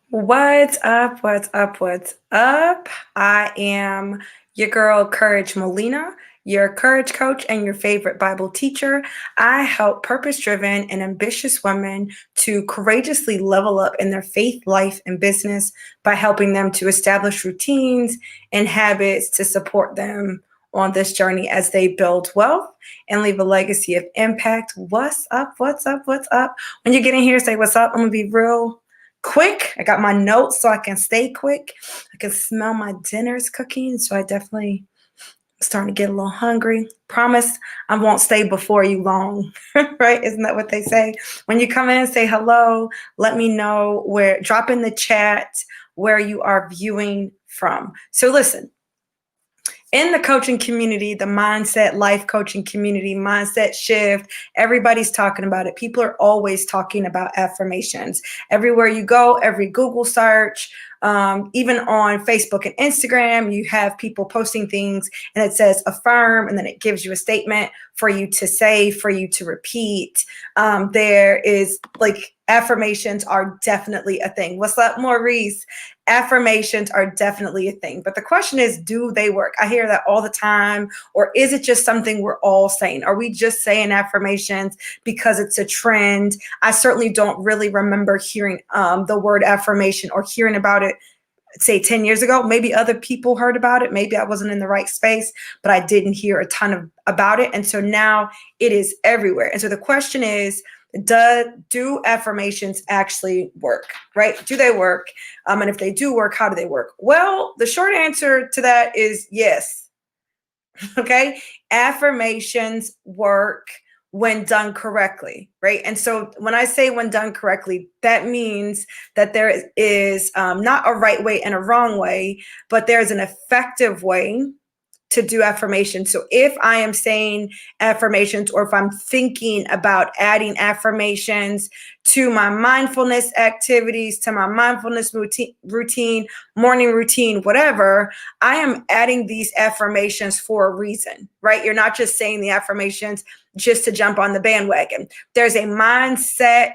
What's up? What's up? What's up? I am your girl, Courage Molina, your courage coach and your favorite Bible teacher. I help purpose driven and ambitious women to courageously level up in their faith, life, and business by helping them to establish routines and habits to support them on this journey as they build wealth and leave a legacy of impact. What's up? What's up? What's up? When you get in here, say what's up. I'm going to be real quick. I got my notes so I can stay quick. I can smell my dinner's cooking, so I definitely starting to get a little hungry. Promise I won't stay before you long, right? Isn't that what they say? When you come in, say hello. Let me know where, drop in the chat where you are viewing from. So listen, in the coaching community, the mindset, life coaching community, mindset shift, everybody's talking about it. People are always talking about affirmations. Everywhere you go, every Google search, even on Facebook and Instagram, you have people posting things and it says affirm, and then it gives you a statement for you to say, for you to repeat. There is like affirmations are definitely a thing. What's up, Maurice? Affirmations are definitely a thing. But the question is, do they work? I hear that all the time. Or is it just something we're all saying? Are we just saying affirmations because it's a trend? I certainly don't really remember hearing the word affirmation or hearing about it, say 10 years ago. Maybe other people heard about it. Maybe I wasn't in the right space, but I didn't hear a ton about it. And so now it is everywhere. And so the question is, do affirmations actually work, right? Do they work? And if they do work, how do they work? Well, the short answer to that is yes. Okay. Affirmations work when done correctly, right? And so when I say when done correctly, that means that there is not a right way and a wrong way, but there's an effective way to do affirmations. So if I am saying affirmations, or if I'm thinking about adding affirmations to my mindfulness activities, to my mindfulness routine, morning routine, whatever, I am adding these affirmations for a reason, right? You're not just saying the affirmations just to jump on the bandwagon. There's a mindset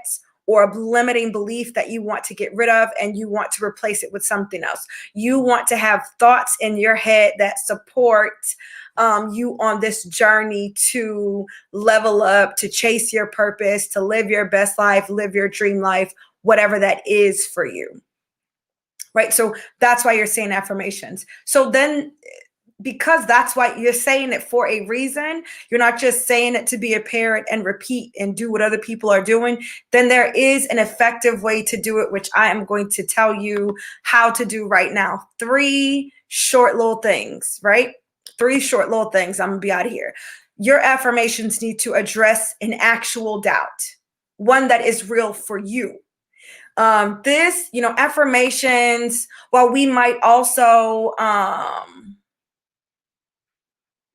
or a limiting belief that you want to get rid of, and you want to replace it with something else. You want to have thoughts in your head that support you on this journey to level up, to chase your purpose, to live your best life, live your dream life, whatever that is for you. Right? So that's why you're saying affirmations. So then, because that's why you're saying it for a reason, you're not just saying it to be a parrot and repeat and do what other people are doing, then there is an effective way to do it, which I am going to tell you how to do right now. 3 short little things, right? 3 short little things. I'm gonna be out of here. Your affirmations need to address an actual doubt, one that is real for you. Affirmations, while we might also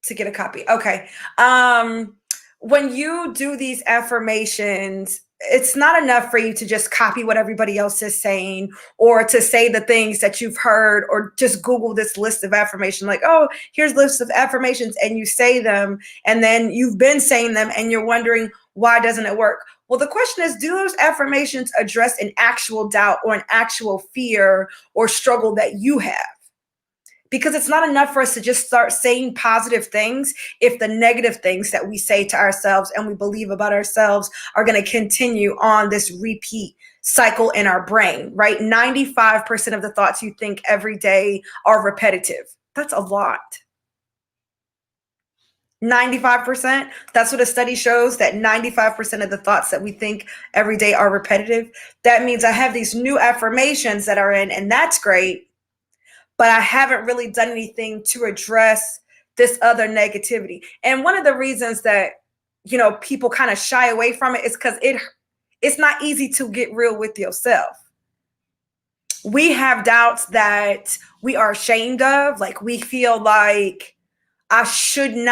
to get a copy. Okay. When you do these affirmations, it's not enough for you to just copy what everybody else is saying, or to say the things that you've heard, or just Google this list of affirmations, like, oh, here's lists of affirmations, and you say them, and then you've been saying them and you're wondering, why doesn't it work? Well, the question is, do those affirmations address an actual doubt or an actual fear or struggle that you have? Because it's not enough for us to just start saying positive things if the negative things that we say to ourselves and we believe about ourselves are going to continue on this repeat cycle in our brain, right? 95% of the thoughts you think every day are repetitive. That's a lot. 95%. That's what a study shows, that 95% of the thoughts that we think every day are repetitive. That means I have these new affirmations that are in, and that's great, but I haven't really done anything to address this other negativity. And one of the reasons that, people kind of shy away from it is because it's not easy to get real with yourself. We have doubts that we are ashamed of. Like, we feel like I shouldn't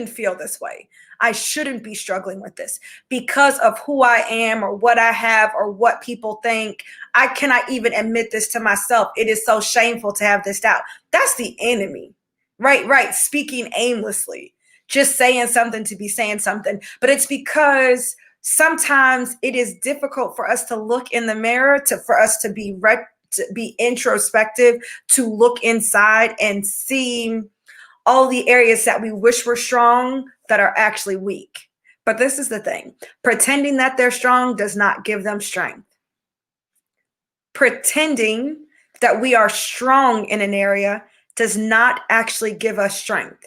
feel this way. I shouldn't be struggling with this because of who I am or what I have or what people think. I cannot even admit this to myself. It is so shameful to have this doubt. That's the enemy, right? Speaking aimlessly, just saying something to be saying something. But it's because sometimes it is difficult for us to look in the mirror, for us to be introspective, to look inside and see all the areas that we wish were strong that are actually weak. But this is the thing. Pretending that they're strong does not give them strength. Pretending that we are strong in an area does not actually give us strength.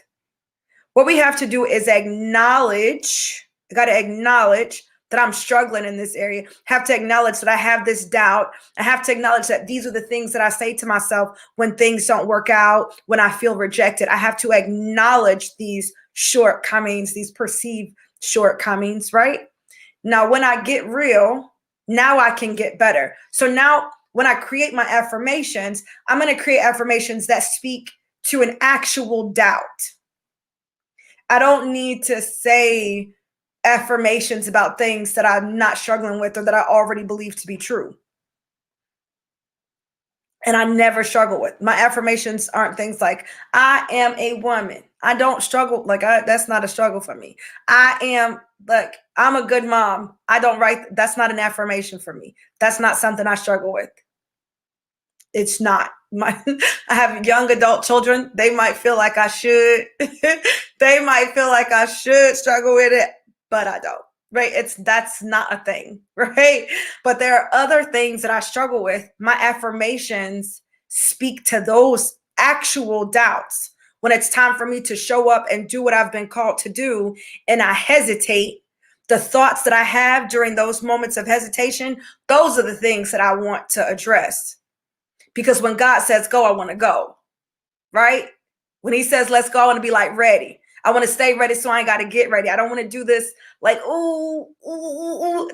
What we have to do is acknowledge, I got to acknowledge that I'm struggling in this area. I have to acknowledge that I have this doubt. I have to acknowledge that these are the things that I say to myself when things don't work out, when I feel rejected. I have to acknowledge these shortcomings, these perceived shortcomings, right? Now, when I get real, now I can get better. So now when I create my affirmations, I'm going to create affirmations that speak to an actual doubt. I don't need to say affirmations about things that I'm not struggling with or that I already believe to be true. And I never struggle with. My affirmations aren't things like, I am a woman. I don't struggle. That's not a struggle for me. I'm a good mom. I don't write. That's not an affirmation for me. That's not something I struggle with. It's not. I have young adult children. They might feel like I should. They might feel like I should struggle with it, but I don't. Right? That's not a thing, right? But there are other things that I struggle with. My affirmations speak to those actual doubts. When it's time for me to show up and do what I've been called to do, and I hesitate, the thoughts that I have during those moments of hesitation, those are the things that I want to address. Because when God says go, I want to go, right? When he says let's go, I want to be like ready. I want to stay ready so I ain't got to get ready. I don't want to do this like,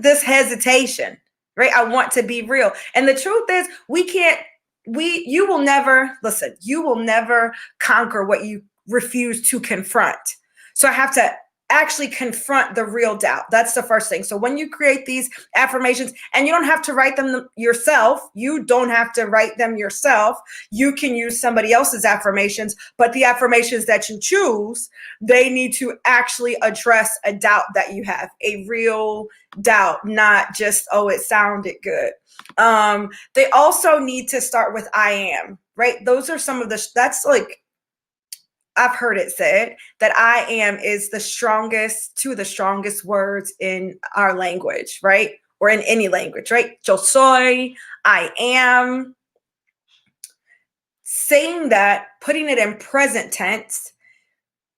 this hesitation, right? I want to be real. And the truth is you will never conquer what you refuse to confront. So I have to actually confront the real doubt. That's the first thing. So when you create these affirmations, and you don't have to write them yourself, you can use somebody else's affirmations, but the affirmations that you choose, they need to actually address a doubt that you have, a real doubt, not just, oh, it sounded good. They also need to start with I am, right? Those are some of that's like, I've heard it said that I am is two of the strongest words in our language, right? Or in any language, right? Yo soy, I am. Saying that, putting it in present tense,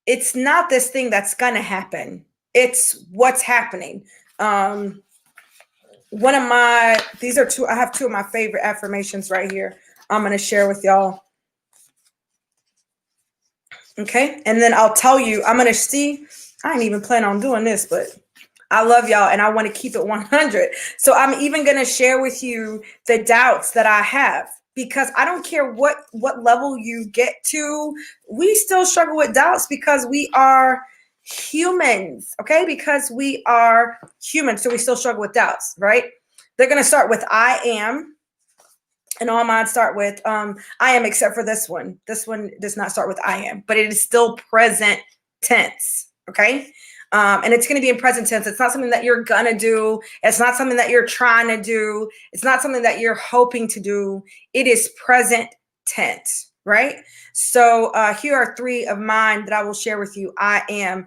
it's not this thing that's going to happen. It's what's happening. I have two of my favorite affirmations right here. I'm going to share with y'all. Okay. And then I'll tell you, I ain't even plan on doing this, but I love y'all and I want to keep it 100. So I'm even going to share with you the doubts that I have, because I don't care what level you get to. We still struggle with doubts because we are humans. Okay. Because we are humans. So we still struggle with doubts, right? They're going to start with I am. And all mine start with I am, except for this one. This one does not start with I am, but it is still present tense. Okay. And it's going to be in present tense. It's not something that you're going to do. It's not something that you're trying to do. It's not something that you're hoping to do. It is present tense. Right. So here are three of mine that I will share with you. I am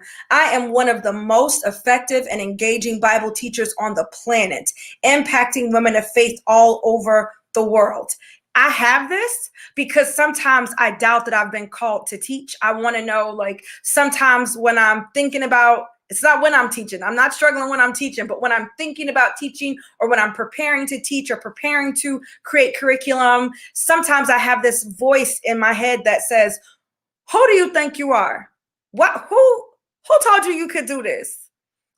one of the most effective and engaging Bible teachers on the planet, impacting women of faith all over the world. I have this because sometimes I doubt that I've been called to teach. I want to know, sometimes when I'm thinking about, it's not when I'm teaching. I'm not struggling when I'm teaching, but when I'm thinking about teaching, or when I'm preparing to teach or preparing to create curriculum, sometimes I have this voice in my head that says, who do you think you are? Who told you could do this?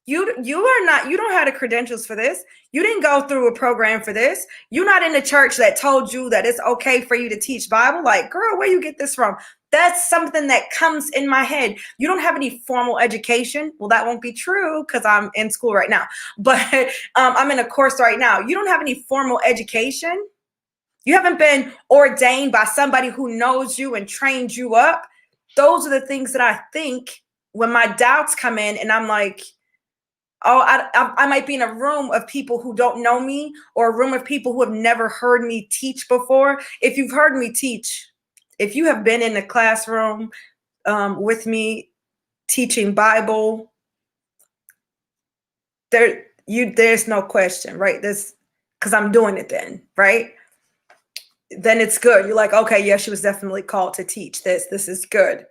You don't have the credentials for this. You didn't go through a program for this. You're not in the church that told you that it's okay for you to teach Bible. Like, girl, where you get this from? That's something that comes in my head. You don't have any formal education. Well, that won't be true because I'm in school right now. But I'm in a course right now. You don't have any formal education. You haven't been ordained by somebody who knows you and trained you up. Those are the things that I think when my doubts come in and I'm like, Oh, I might be in a room of people who don't know me, or a room of people who have never heard me teach before. If you've heard me teach, if you have been in the classroom with me teaching Bible, there's no question, right? This, because I'm doing it then, right? Then it's good. You're like, okay, yeah, she was definitely called to teach this. This is good.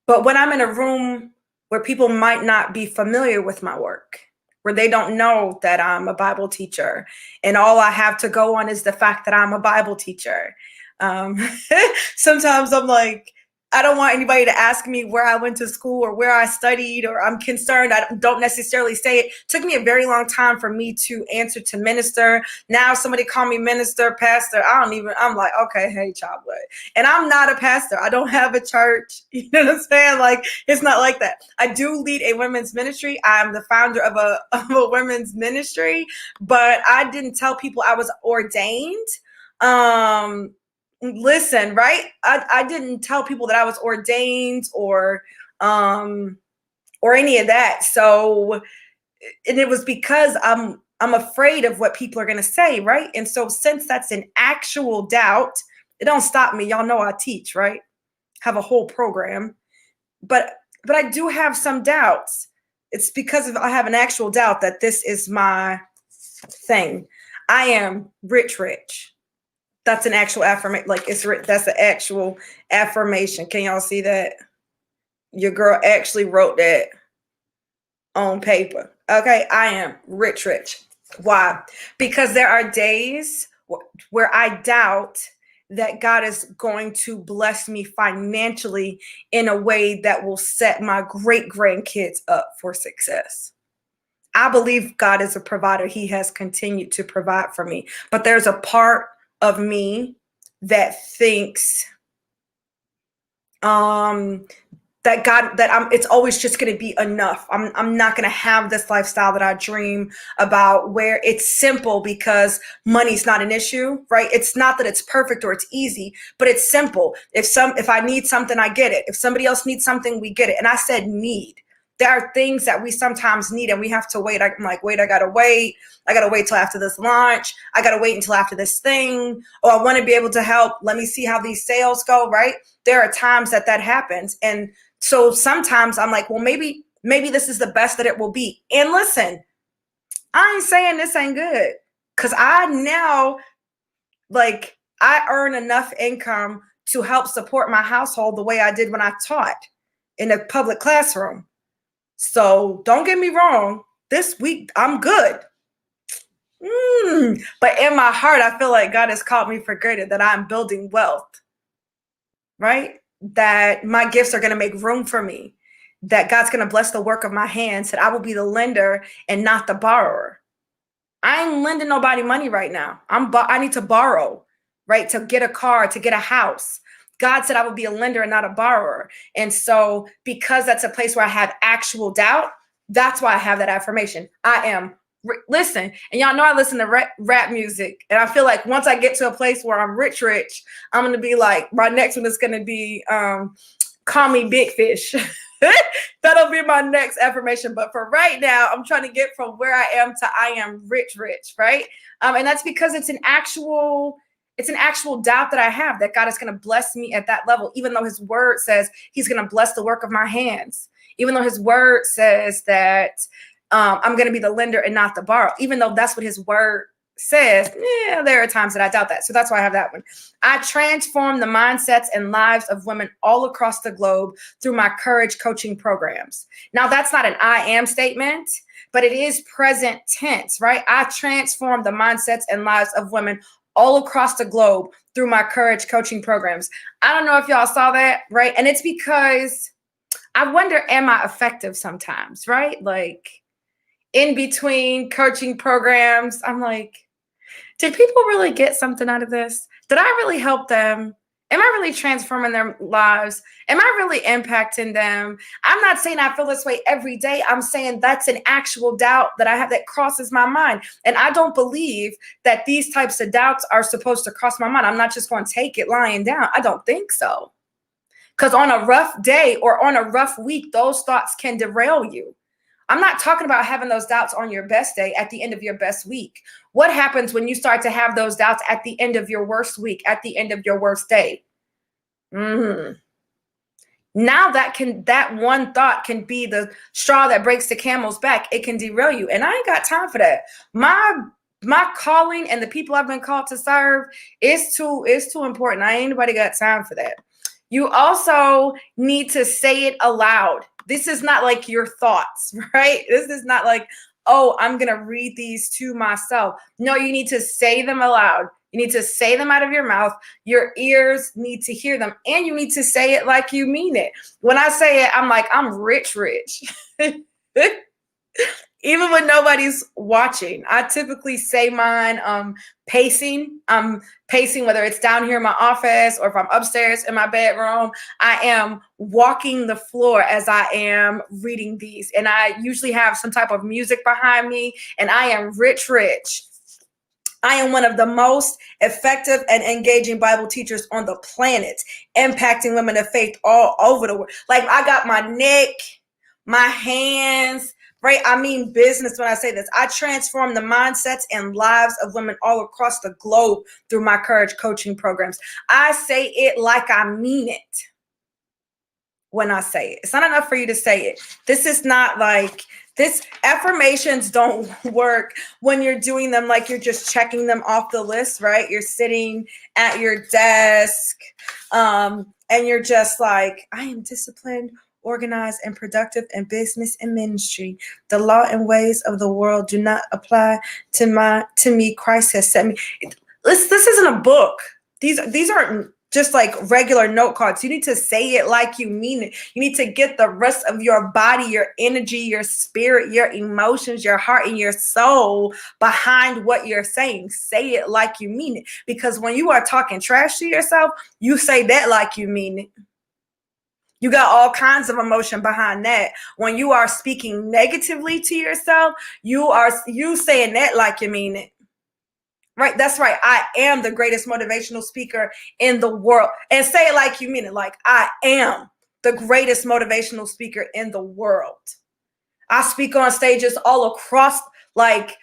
But when I'm in a room where people might not be familiar with my work, where they don't know that I'm a Bible teacher, and all I have to go on is the fact that I'm a Bible teacher. Um, Sometimes I'm like, I don't want anybody to ask me where I went to school or where I studied, or I'm concerned. I don't necessarily say it. It took me a very long time for me to answer to minister. Now somebody call me minister, pastor. I'm like, okay, hey, child, what? And I'm not a pastor. I don't have a church. You know what I'm saying? Like, it's not like that. I do lead a women's ministry. I'm the founder of a women's ministry, but I didn't tell people I was ordained. Listen, right? I didn't tell people that I was ordained or any of that. So, and it was because I'm afraid of what people are going to say, right? And so since that's an actual doubt, it don't stop me. Y'all know I teach, right? Have a whole program. But I do have some doubts. It's because I have an actual doubt that this is my thing. I am rich. That's an actual affirmation. Like, that's an actual affirmation. Can y'all see that? Your girl actually wrote that on paper. Okay, I am rich. Why? Because there are days where I doubt that God is going to bless me financially in a way that will set my great grandkids up for success. I believe God is a provider. He has continued to provide for me. But there's a part of me that thinks that it's always just going to be enough. I'm not going to have this lifestyle that I dream about, where it's simple because money's not an issue, right? It's not that it's perfect or it's easy, but it's simple. If I need something, I get it. If somebody else needs something, we get it. And I said need. There are things that we sometimes need and we have to wait. I'm like, wait, I got to wait. I got to wait till after this launch. I got to wait until after this thing. Oh, I want to be able to help. Let me see how these sales go, right? There are times that happens. And so sometimes I'm like, well, maybe this is the best that it will be. And listen, I ain't saying this ain't good, because I now, like, I earn enough income to help support my household the way I did when I taught in a public classroom. So don't get me wrong. This week I'm good. But in my heart, I feel like God has called me for greater, that I'm building wealth, right? That my gifts are going to make room for me, that God's going to bless the work of my hands, that I will be the lender and not the borrower. I ain't lending nobody money right now. I need to borrow, right? To get a car, to get a house. God said I would be a lender and not a borrower. And so because that's a place where I have actual doubt, that's why I have that affirmation. I am, listen, and y'all know I listen to rap music. And I feel like once I get to a place where I'm rich, I'm going to be like, my next one is going to be, call me Big Fish. That'll be my next affirmation. But for right now, I'm trying to get from where I am to I am rich, right? And that's because it's an actual doubt that I have that God is going to bless me at that level, even though his word says he's going to bless the work of my hands, even though his word says that I'm going to be the lender and not the borrower, even though that's what his word says. Yeah, there are times that I doubt that. So that's why I have that one. I transform the mindsets and lives of women all across the globe through my courage coaching programs. Now, that's not an I am statement, but it is present tense, right? I transform the mindsets and lives of women all across the globe through my courage coaching programs. I don't know if y'all saw that, right? And it's because I wonder, am I effective sometimes, right? Like, in between coaching programs, I'm like, did people really get something out of this? Did I really help them? Am I really transforming their lives? Am I really impacting them? I'm not saying I feel this way every day. I'm saying that's an actual doubt that I have that crosses my mind. And I don't believe that these types of doubts are supposed to cross my mind. I'm not just going to take it lying down. I don't think so. Because on a rough day or on a rough week, those thoughts can derail you. I'm not talking about having those doubts on your best day at the end of your best week. What happens when you start to have those doubts at the end of your worst week, at the end of your worst day? Now that one thought can be the straw that breaks the camel's back. It can derail you. And I ain't got time for that. My calling and the people I've been called to serve is too important. I ain't anybody got time for that. You also need to say it aloud. This is not like your thoughts, right? This is not like, oh, I'm going to read these to myself. No, you need to say them aloud. You need to say them out of your mouth. Your ears need to hear them. And you need to say it like you mean it. When I say it, I'm like, I'm rich. Even when nobody's watching. I typically say mine pacing. I'm pacing, whether it's down here in my office or if I'm upstairs in my bedroom. I am walking the floor as I am reading these. And I usually have some type of music behind me. And I am rich. I am one of the most effective and engaging Bible teachers on the planet, impacting women of faith all over the world. Like, I got my neck, my hands, right? I mean business when I say this. I transform the mindsets and lives of women all across the globe through my courage coaching programs. I say it like I mean it when I say it. It's not enough for you to say it. This is not like... affirmations don't work when you're doing them like you're just checking them off the list, right? You're sitting at your desk and you're just like, I am disciplined, organized, and productive in business and ministry. The law and ways of the world do not apply to me. Christ has set me. This isn't a book. These aren't just like regular note cards. You need to say it like you mean it. You need to get the rest of your body, your energy, your spirit, your emotions, your heart, and your soul behind what you're saying. Say it like you mean it. Because when you are talking trash to yourself, you say that like you mean it. You got all kinds of emotion behind that. When you are speaking negatively to yourself, you saying that like you mean it. Right? That's right. I am the greatest motivational speaker in the world. And say it like you mean it. Like, I am the greatest motivational speaker in the world. I speak on stages all across, like,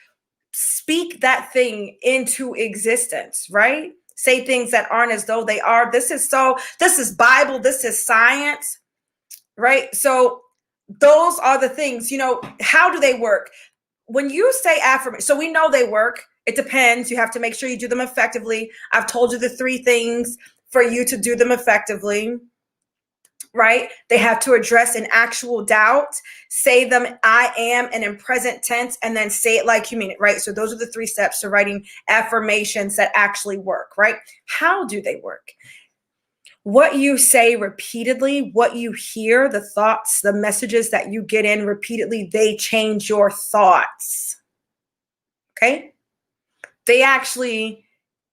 speak that thing into existence, right? Say things that aren't as though they are. This is Bible. This is science, right? So those are the things, how do they work? When you say affirmation, so we know they work. It depends. You have to make sure you do them effectively. I've told you the 3 things for you to do them effectively, right? They have to address an actual doubt, say them I am and in present tense, and then say it like you mean it, right? So those are the 3 steps to writing affirmations that actually work, right? How do they work? What you say repeatedly, what you hear, the thoughts, the messages that you get in repeatedly, they change your thoughts. Okay? They actually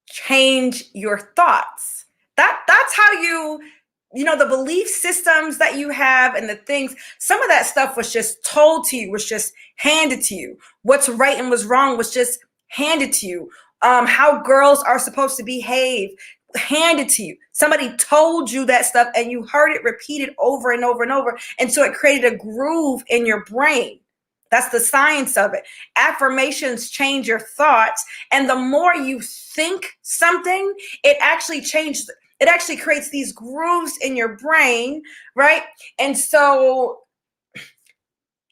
change your thoughts. That's how the belief systems that you have and the things, some of that stuff was just told to you, was just handed to you. What's right and what's wrong was just handed to you. How girls are supposed to behave, handed to you. Somebody told you that stuff and you heard it repeated over and over and over. And so it created a groove in your brain. That's the science of it. Affirmations change your thoughts. And the more you think something, it actually creates these grooves in your brain, right? And so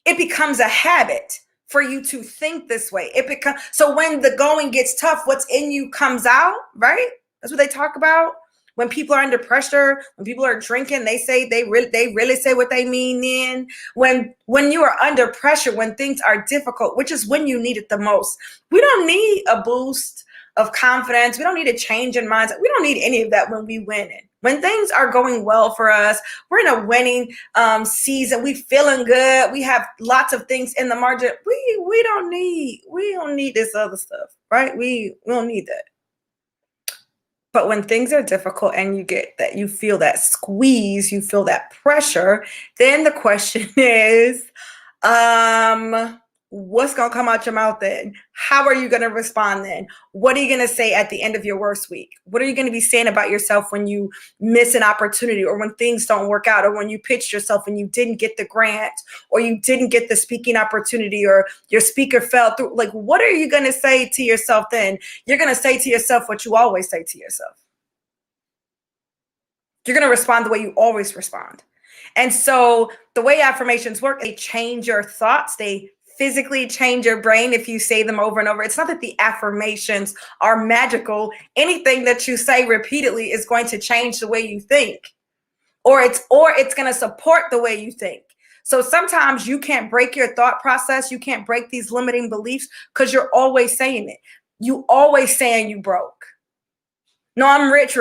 it becomes a habit for you to think this way. So when the going gets tough, what's in you comes out, right? That's what they talk about. When people are under pressure, when people are drinking, they really say what they mean then. When you are under pressure, when things are difficult, which is when you need it the most. We don't need a boost of confidence. We don't need a change in mindset. We don't need any of that when we win it. When things are going well for us, we're in a winning season. We feeling good. We have lots of things in the margin. We don't need this other stuff, right? We don't need that. But when things are difficult and you feel that squeeze, you feel that pressure, then the question is, what's going to come out your mouth then? How are you going to respond then? What are you going to say at the end of your worst week? What are you going to be saying about yourself when you miss an opportunity, or when things don't work out, or when you pitched yourself and you didn't get the grant, or you didn't get the speaking opportunity, or your speaker fell through? Like, what are you going to say to yourself then? You're going to say to yourself what you always say to yourself. You're going to respond the way you always respond. And so the way affirmations work, they change your thoughts. They physically change your brain if you say them over and over. It's not that the affirmations are magical. Anything that you say repeatedly is going to change the way you think, or it's going to support the way you think. So sometimes you can't break your thought process. You can't break these limiting beliefs because you're always saying it. You always saying you broke. No, I'm rich.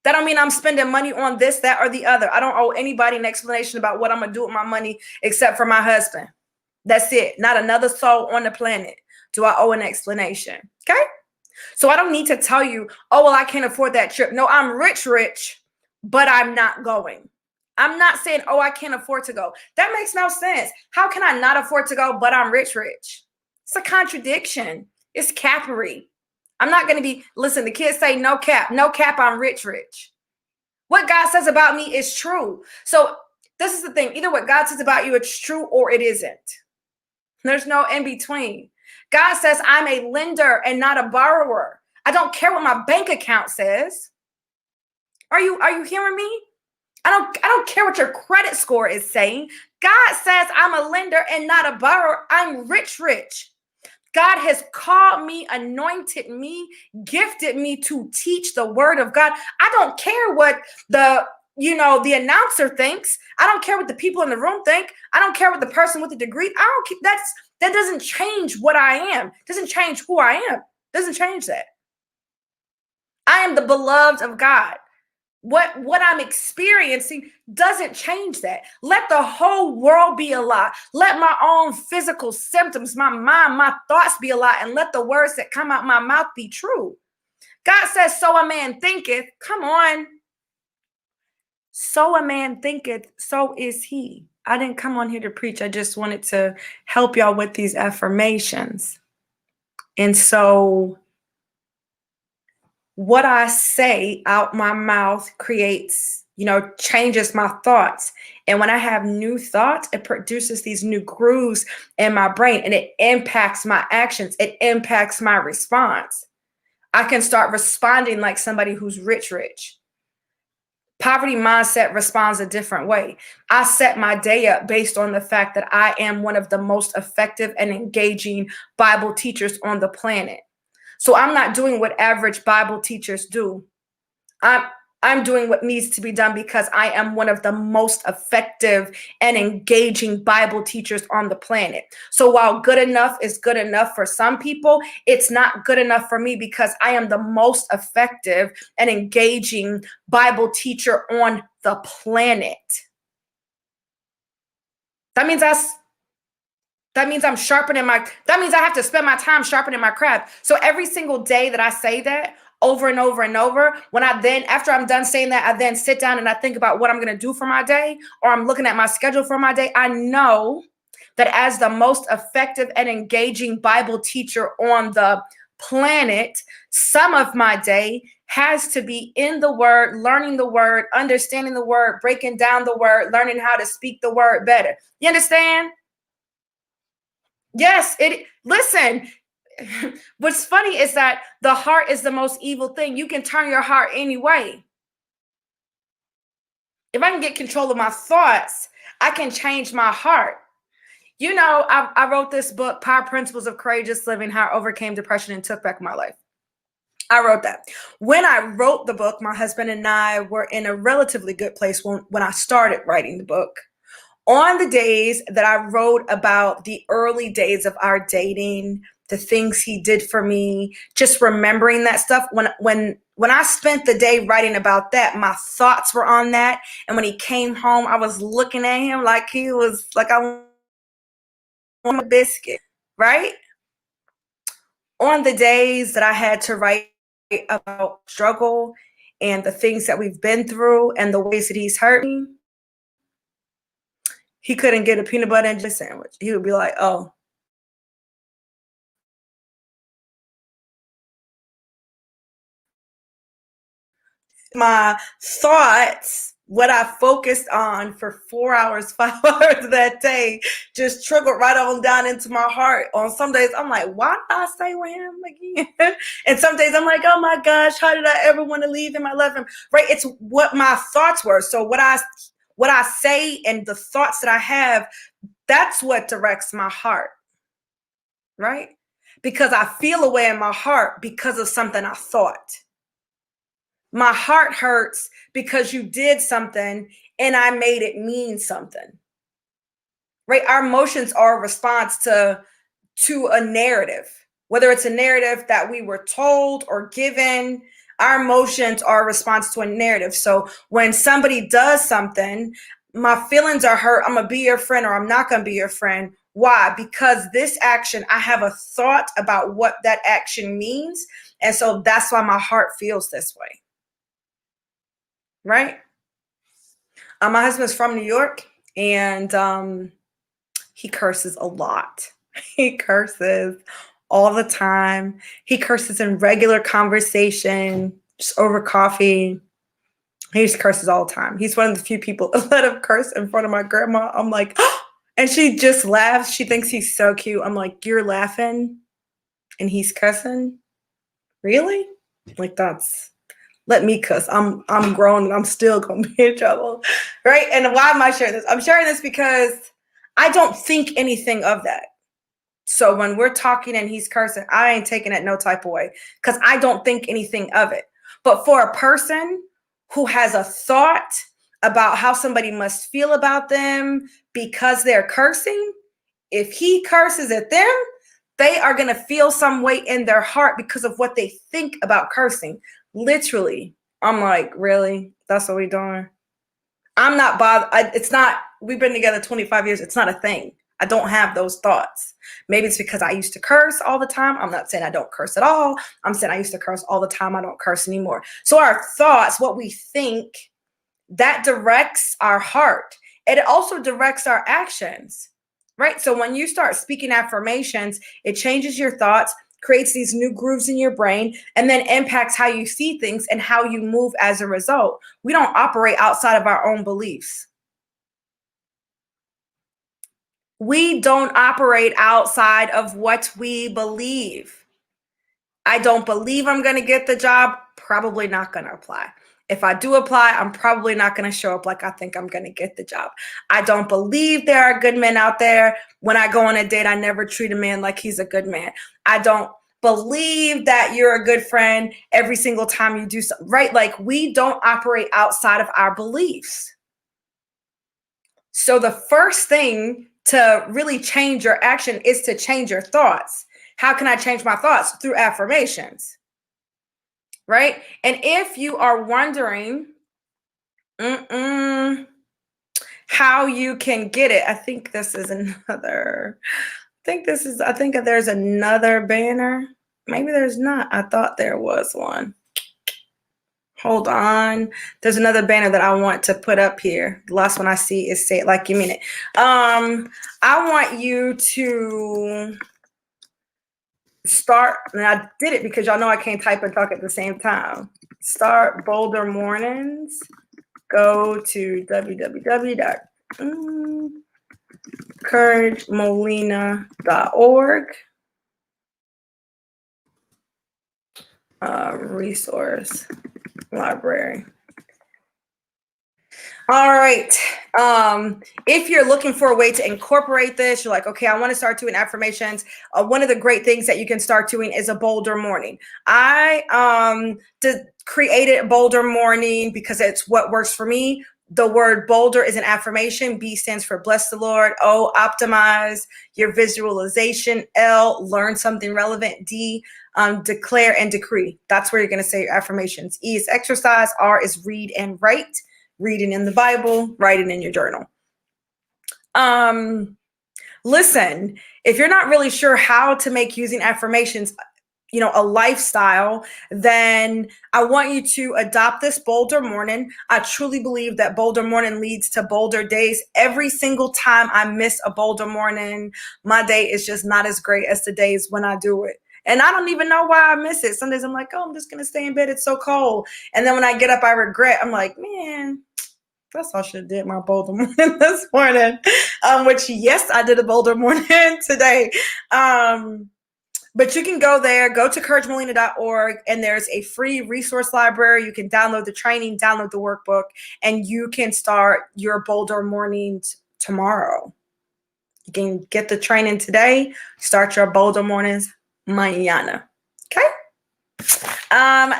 That don't mean I'm spending money on this, that, or the other. I don't owe anybody an explanation about what I'm going to do with my money except for my husband. That's it. Not another soul on the planet do I owe an explanation. Okay? So I don't need to tell you, oh, well, I can't afford that trip. No, I'm rich, but I'm not going. I'm not saying, oh, I can't afford to go. That makes no sense. How can I not afford to go, but I'm rich? It's a contradiction. It's cappery. I'm not going to be, listen, the kids say no cap, I'm rich. What God says about me is true. So this is the thing. Either what God says about you, it's true, or it isn't. There's no in between. God says I'm a lender and not a borrower. I don't care what my bank account says. Are you hearing me? I don't care what your credit score is saying. God says I'm a lender and not a borrower. I'm rich. God has called me, anointed me, gifted me to teach the word of God. I don't care what the announcer thinks. I don't care what the people in the room think. I don't care what the person with the degree. I don't. That doesn't change what I am. Doesn't change who I am. Doesn't change that. I am the beloved of God. What I'm experiencing doesn't change that. Let the whole world be a lie. Let my own physical symptoms, my mind, my thoughts be a lie, and let the words that come out my mouth be true. God says, so a man thinketh. Come on. So a man thinketh, so is he. I didn't come on here to preach. I just wanted to help y'all with these affirmations. And so what I say out my mouth creates, changes my thoughts. And when I have new thoughts, it produces these new grooves in my brain, and it impacts my actions. It impacts my response. I can start responding like somebody who's rich. Poverty mindset responds a different way. I set my day up based on the fact that I am one of the most effective and engaging Bible teachers on the planet. So I'm not doing what average Bible teachers do. I'm doing what needs to be done because I am one of the most effective and engaging Bible teachers on the planet. So while good enough is good enough for some people, it's not good enough for me because I am the most effective and engaging Bible teacher on the planet. That means I'm sharpening that means I have to spend my time sharpening my craft. So every single day that I say that over and over and over, after I'm done saying that, I then sit down and I think about what I'm going to do for my day, or I'm looking at my schedule for my day. I know that as the most effective and engaging Bible teacher on the planet, some of my day has to be in the word, learning the word, understanding the word, breaking down the word, learning how to speak the word better. You understand? Yes, listen, what's funny is that the heart is the most evil thing. You can turn your heart any way. If I can get control of my thoughts, I can change my heart. I wrote this book, Power Principles of Courageous Living, How I Overcame Depression and Took Back My Life. I wrote that. When I wrote the book, my husband and I were in a relatively good place when I started writing the book. On the days that I wrote about the early days of our dating, the things he did for me, just remembering that stuff, when I spent the day writing about that, my thoughts were on that. And when he came home, I was looking at him like he was like, I want a biscuit, right? On the days that I had to write about struggle and the things that we've been through and the ways that he's hurt me, he couldn't get a peanut butter and jelly sandwich. He would be like, oh, my thoughts, what I focused on for 4 hours, 5 hours that day, just trickled right on down into my heart. On some days, I'm like, why did I stay with him again? And some days I'm like, oh my gosh, how did I ever want to leave him? I love him. Right? It's what my thoughts were. So what I say and the thoughts that I have, that's what directs my heart. Right? Because I feel a way in my heart because of something I thought. My heart hurts because you did something and I made it mean something. Right? Our emotions are a response to a narrative. Whether it's a narrative that we were told or given, our emotions are a response to a narrative. So when somebody does something, my feelings are hurt. I'm going to be your friend or I'm not going to be your friend. Why? Because this action, I have a thought about what that action means. And so that's why my heart feels this way. Right? My husband's from New York, and he curses a lot. He curses all the time. He curses in regular conversation, just over coffee. He just curses all the time. He's one of the few people that let him curse in front of my grandma. I'm like, and she just laughs. She thinks he's so cute. I'm like, you're laughing and he's cussing? Really? Like, let me cuss. I'm grown and I'm still gonna be in trouble. Right? And why am I sharing this? I'm sharing this because I don't think anything of that. So when we're talking and he's cursing, I ain't taking it no type of way because I don't think anything of it. But for a person who has a thought about how somebody must feel about them because they're cursing, if he curses at them, they are going to feel some way in their heart because of what they think about cursing. Literally, I'm like, really? That's what we're doing? I'm not bothered. It's not, we've been together 25 years. It's not a thing. I don't have those thoughts. Maybe it's because I used to curse all the time. I'm not saying I don't curse at all. I'm saying I used to curse all the time. I don't curse anymore. So our thoughts, what we think, that directs our heart. And it also directs our actions, right? So when you start speaking affirmations, it changes your thoughts, creates these new grooves in your brain, and then impacts how you see things and how you move as a result. We don't operate outside of our own beliefs. We don't operate outside of what we believe. I don't believe I'm going to get the job, probably not going to apply. If I do apply, I'm probably not going to show up like I think I'm going to get the job. I don't believe there are good men out there. When I go on a date, I never treat a man like he's a good man. I don't believe that you're a good friend every single time you do something, right? Like, we don't operate outside of our beliefs. So the first thing to really change your action is to change your thoughts. How can I change my thoughts? Through affirmations, right? And if you are wondering how you can get it, I think there's another banner. Maybe there's not. I thought there was one. Hold on. There's another banner that I want to put up here. The last one I see is Say It Like You Mean It. I want you to start, and I did it because y'all know I can't type and talk at the same time. Start Boulder Mornings. Go to www.encouragemolina.org. Resource library. All right. If you're looking for a way to incorporate this, you're like, okay, I want to start doing affirmations. One of the great things that you can start doing is a bolder morning. I created a bolder morning because it's what works for me. The word bolder is an affirmation. B stands for bless the Lord. O, optimize your visualization. L, learn something relevant. D, declare and decree. That's where you're going to say your affirmations. E is exercise. R is read and write. Reading in the Bible, writing in your journal. Listen, if you're not really sure how to make using affirmations a lifestyle, then I want you to adopt this bolder morning. I truly believe that bolder morning leads to bolder days. Every single time I miss a bolder morning, my day is just not as great as the days when I do it. And I don't even know why I miss it. Some days I'm like, oh, I'm just going to stay in bed. It's so cold. And then when I get up, I regret. I'm like, man, that's all I should have did my bolder morning this morning. Which, yes, I did a bolder morning today. But you can go there, go to couragemolina.org, and there's a free resource library. You can download the training, download the workbook, and you can start your bolder mornings tomorrow. You can get the training today, start your bolder mornings mañana. Okay?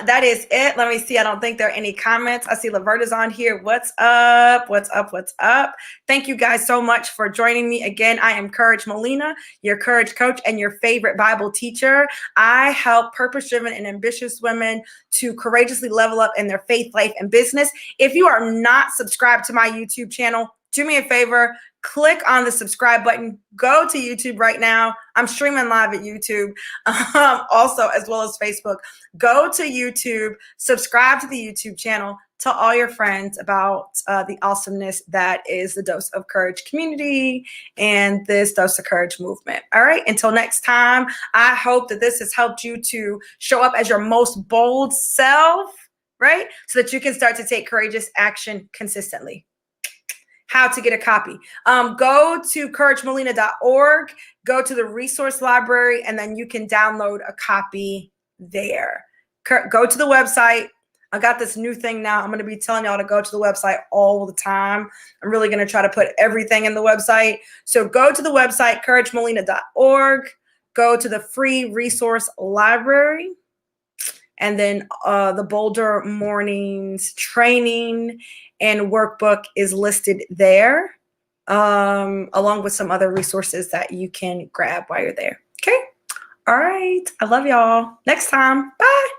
That is it. Let me see. I don't think there are any comments. I see Laverta's on here. What's up? What's up? What's up? Thank you guys so much for joining me. Again, I am Courage Molina, your courage coach and your favorite Bible teacher. I help purpose-driven and ambitious women to courageously level up in their faith, life, and business. If you are not subscribed to my YouTube channel, do me a favor, click on the subscribe button. Go to YouTube right now. I'm streaming live at YouTube, also as well as Facebook. Go to YouTube, subscribe to the YouTube channel, tell all your friends about the awesomeness that is the Dose of Courage community and this Dose of Courage movement. All right, until next time, I hope that this has helped you to show up as your most bold self, right? So that you can start to take courageous action consistently. How to get a copy. Go to couragemolina.org, go to the resource library, and then you can download a copy there. Go to the website. I got this new thing now. I'm going to be telling y'all to go to the website all the time. I'm really going to try to put everything in the website. So go to the website, couragemolina.org, go to the free resource library, and then the Bolder Mornings training and workbook is listed there, along with some other resources that you can grab while you're there. Okay. All right. I love y'all. Next time. Bye.